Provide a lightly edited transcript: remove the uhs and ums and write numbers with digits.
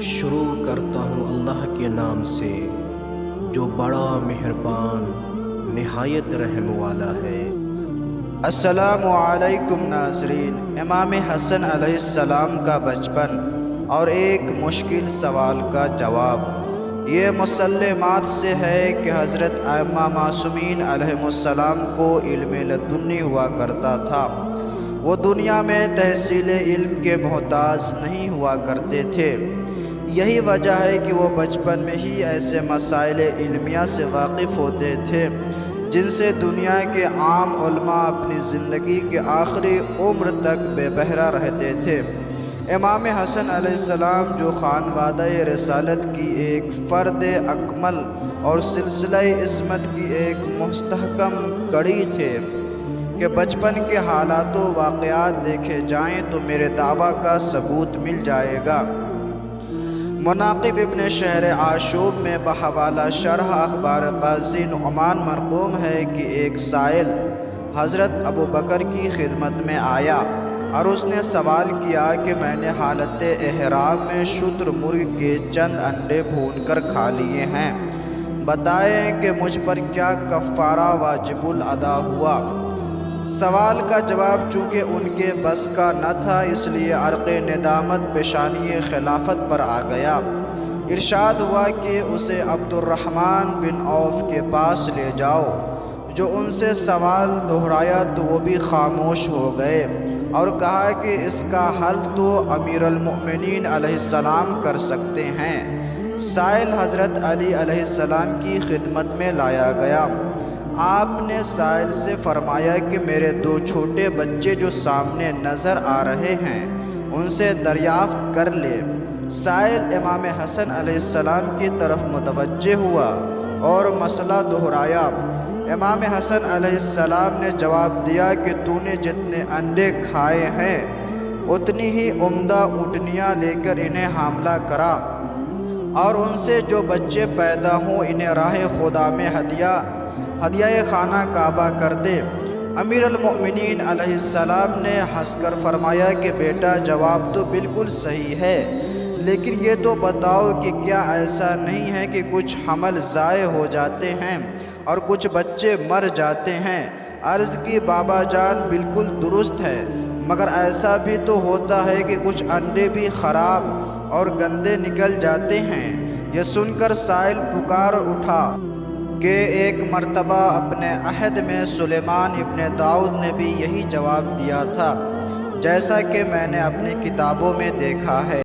شروع کرتا ہوں اللہ کے نام سے جو بڑا مہربان نہایت رحم والا ہے۔ السلام علیکم ناظرین، امام حسن علیہ السلام کا بچپن اور ایک مشکل سوال کا جواب۔ یہ مسلمات سے ہے کہ حضرت ائمہ معصومین علیہ السلام کو علم لدنی ہوا کرتا تھا۔ وہ دنیا میں تحصیل علم کے محتاج نہیں ہوا کرتے تھے۔ یہی وجہ ہے کہ وہ بچپن میں ہی ایسے مسائل علمیہ سے واقف ہوتے تھے جن سے دنیا کے عام علماء اپنی زندگی کے آخری عمر تک بے بہرہ رہتے تھے۔ امام حسن علیہ السلام جو خانوادہ رسالت کی ایک فرد اکمل اور سلسلہ عصمت کی ایک مستحکم کڑی تھے کہ بچپن کے حالات و واقعات دیکھے جائیں تو میرے دعویٰ کا ثبوت مل جائے گا۔ مناقب ابن شہر آشوب میں بحوالہ شرح اخبار قاضی نعمان مرقوم ہے کہ ایک سائل حضرت ابو بکر کی خدمت میں آیا اور اس نے سوال کیا کہ میں نے حالت احرام میں شتر مرغ کے چند انڈے بھون کر کھا لیے ہیں، بتائیں کہ مجھ پر کیا کفارہ واجب الادا ہوا؟ سوال کا جواب چونکہ ان کے بس کا نہ تھا، اس لیے عرق ندامت پیشانی خلافت پر آ گیا۔ ارشاد ہوا کہ اسے عبد الرحمن بن عوف کے پاس لے جاؤ۔ جو ان سے سوال دہرایا تو وہ بھی خاموش ہو گئے اور کہا کہ اس کا حل تو امیر المؤمنین علیہ السلام کر سکتے ہیں۔ سائل حضرت علی علیہ السلام کی خدمت میں لایا گیا۔ آپ نے سائل سے فرمایا کہ میرے دو چھوٹے بچے جو سامنے نظر آ رہے ہیں ان سے دریافت کر لے۔ سائل امام حسن علیہ السلام کی طرف متوجہ ہوا اور مسئلہ دہرایا۔ امام حسن علیہ السلام نے جواب دیا کہ تو نے جتنے انڈے کھائے ہیں اتنی ہی عمدہ اونٹنیاں لے کر انہیں حاملہ کرا اور ان سے جو بچے پیدا ہوں انہیں راہ خدا میں ہدیہ خانہ کعبہ کر دے۔ امیر المؤمنین علیہ السلام نے ہنس کر فرمایا کہ بیٹا جواب تو بالکل صحیح ہے، لیکن یہ تو بتاؤ کہ کیا ایسا نہیں ہے کہ کچھ حمل ضائع ہو جاتے ہیں اور کچھ بچے مر جاتے ہیں؟ عرض کی بابا جان بالکل درست ہے، مگر ایسا بھی تو ہوتا ہے کہ کچھ انڈے بھی خراب اور گندے نکل جاتے ہیں۔ یہ سن کر سائل پکار اٹھا کہ ایک مرتبہ اپنے عہد میں سلیمان ابن داؤد نے بھی یہی جواب دیا تھا، جیسا کہ میں نے اپنی کتابوں میں دیکھا ہے۔